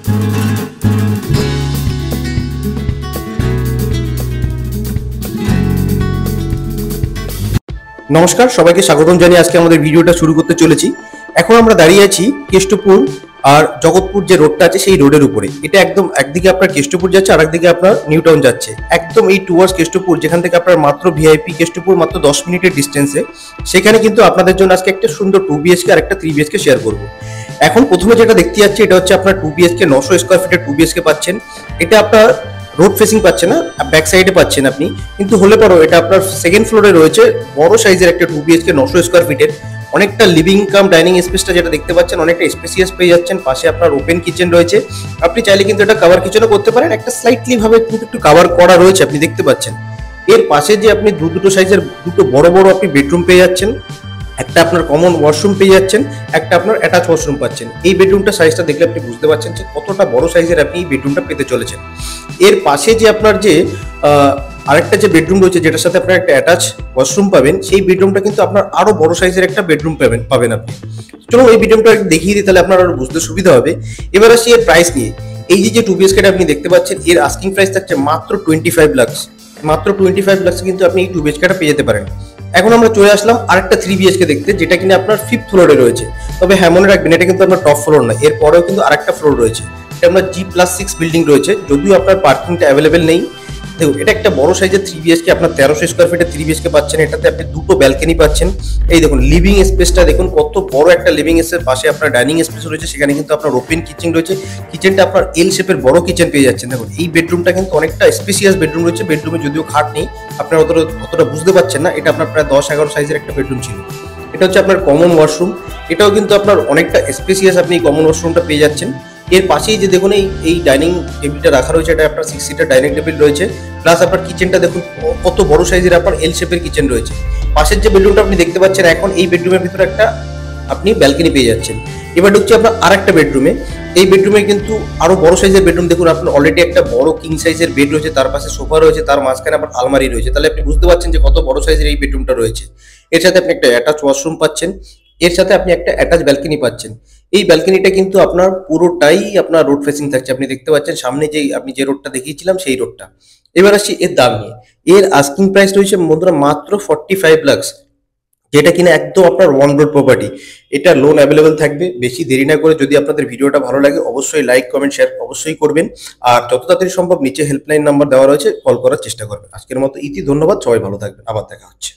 নমস্কার, সবাইকে স্বাগতম জানিয়ে আজকে আমাদের ভিডিওটা শুরু করতে চলেছি। এখন আমরা দাঁড়িয়ে আছি কেষ্টপুর আর জগৎপুর যে রোডটা আছে সেই রোডের উপরে। এটা একদম একদিকে আপনার কেষ্টপুর যাচ্ছে আর একদিকে আপনার নিউ টাউন যাচ্ছে। একদম এই টুয়ার্ডস কেষ্টপুর, যেখান থেকে আপনার মাত্র ভিআইপি কেষ্টপুর মাত্র 10 মিনিটের ডিস্টেন্সে, সেখানে কিন্তু আপনাদের জন্য আজকে একটা সুন্দর 2 বিএচকে আর একটা 3 বিএচকে শেয়ার করব। এখন প্রথমে যেটা দেখতে যাচ্ছে এটা হচ্ছে আপনার 2 বিএচকে 900 স্কোয়ার ফিটের 2 বিএচকে পাচ্ছেন। এটা আপনার রোড ফেসিং পাচ্ছে না, ব্যাক সাইডে পাচ্ছেন আপনি, কিন্তু হলে পরও এটা আপনার সেকেন্ড ফ্লোরে রয়েছে। বড় সাইজের একটা 2 বিএচকে 900 স্কোয়ার ফিটের, অনেকটা লিভিং কাম ডাইনিং স্পেসটা যেটা দেখতে পাচ্ছেন অনেকটা স্পেসিয়াস পেয়ে যাচ্ছেন। পাশে আপনার ওপেন কিচেন রয়েছে, আপনি চাইলে কিন্তু এটা কভার কিচেনও করতে পারেন। একটা স্লাইটলি ভাবে কিন্তু একটু কভার করা রয়েছে, আপনি দেখতে পাচ্ছেন। এর পাশে যে আপনি দুটো সাইজের দুটো বড় বড় আপনি বেডরুম পেয়ে যাচ্ছেন, একটা আপনার কমন ওয়াশরুম পেয়ে যাচ্ছেন, একটা আপনার অ্যাটাচ ওয়াশরুম পাচ্ছেন। এই বেডরুমটা সাইজটা দেখলে আপনি বুঝতে পারছেন যে কতটা বড় সাইজের আপনি এই বেডরুমটা পেতে চলেছেন। এর পাশে যে আপনার যে আরেকটা যে বেডরুম রয়েছে যেটার সাথে আপনার একটা অ্যাটাচ ওয়াশরুম পাবেন, সেই বেডরুমটা কিন্তু আপনার আরো বড় সাইজের একটা বেডরুম পাবেন আপনি। চলুন এই বেডরুমটা দেখিয়ে দিই, তাহলে আপনার আরো বুঝতে সুবিধা হবে। এবার আসি এর প্রাইস নিয়ে। এই যে 2 বিএচকেটা আপনি দেখতে পাচ্ছেন, এর আস্কিং প্রাইস থাকছে মাত্র 25 লাখ। মাত্র 25 লাখ কিন্তু আপনি এই 2 বিএচকেটা পেয়ে যেতে পারেন। এখন আমরা চলে আসলাম আরেকটা 3 বিএচকে দেখতে, যেটা কিনা আপনার 5th ফ্লোরে রয়েছে। তবে হ্যাঁ, মনে রাখবেন এটা কিন্তু আপনার টপ ফ্লোর না, এর পরেও কিন্তু আরেকটা ফ্লোর রয়েছে। এটা আপনার G+6 বিল্ডিং রয়েছে, যদিও আপনার পার্কিংটা অ্যাভেলেবেল নেই। দেখুন, এটা একটা বড় সাইজের 3 বিএচকে, আপনার 1300 স্কোয়ার ফিটের 3 বিএচকে পাচ্ছেন। এটাতে আপনি দুটো ব্যালকনি পাচ্ছেন। এই দেখুন লিভিং স্পেসটা দেখুন, কত বড় একটা লিভিং স্পেস। পাশে আপনার ডাইনিং স্পেস রয়েছে, সেখানে কিন্তু আপনার ওপেন কিচেন রয়েছে। কিচেনটা আপনার এল শেপের বড় কিচেন পেয়ে যাচ্ছেন। দেখুন এই বেডরুমটা কিন্তু অনেকটা স্পেসিয়াস বেডরুম রয়েছে। বেডরুমে যদিও খাট নেই, আপনার অতটা বুঝতে পারছেন না। এটা আপনার প্রায় 10-11 সাইজের একটা বেডরুম ছিল। এটা হচ্ছে আপনার কমন ওয়াশরুম, এটাও কিন্তু আপনার অনেকটা স্পেসিয়াস আপনি কমন ওয়াশরুমটা পেয়ে যাচ্ছেন। এর পাশেই যে দেখুন এই ডাইনিং টেবিলটা রাখা রয়েছে, এটা আপনার 6 সিটার ডাইনিং টেবিল রয়েছে। প্লাস আপনার কিচেনটা দেখুন কত বড় সাইজের আপনার এল শেপের কিচেন রয়েছে। পাশের যে বেডরুমটা আপনি দেখতে পাচ্ছেন, এখন এই বেডরুমের ভিতরে একটা আপনি ব্যালকনি পেয়ে যাচ্ছেন। এবার ঢুকছে আপনার আরেকটা বেডরুমে। এই বেডরুমে কিন্তু আরো বড় সাইজের বেডরুম। দেখুন আপনার অলরেডি একটা বড় কিং সাইজের বেড রয়েছে, তার পাশে সোফা রয়েছে, তার মাঝখানে আপনার আলমারি রয়েছে। তাহলে আপনি বুঝতে পারছেন যে কত বড় সাইজের এই বেডরুমটা রয়েছে। এর সাথে আপনি একটা অ্যাটাচ ওয়াশরুম পাচ্ছেন, এর সাথে আপনি একটা অ্যাটাচ ব্যালকনি পাচ্ছেন। এই ব্যালকনিটা কিন্তু আপনার পুরোটাই আপনার রোড ফেসিং থাকছে, আপনি দেখতে পাচ্ছেন সামনে আপনি যে রোডটা দেখিয়েছিলাম সেই রোডটা। এবার আসছি এর দাম নিয়ে। এর আস্কিং প্রাইস রয়েছে বন্ধুরা মাত্র 45 লাখ, যেটা কিনা একদম আপনার ওয়ান রোড প্রপার্টি। এটা লোন অ্যাভেলেবেল থাকবে। বেশি দেরি না করে যদি আপনাদের ভিডিওটা ভালো লাগে অবশ্যই লাইক কমেন্ট শেয়ার অবশ্যই করবেন। আর যত তাড়াতাড়ি সম্ভব নিচে হেল্পলাইন নাম্বার দেওয়া রয়েছে, কল করার চেষ্টা করবেন। আজকের মতো ইতি, ধন্যবাদ, সবাই ভালো থাকবেন, আবার দেখা হচ্ছে।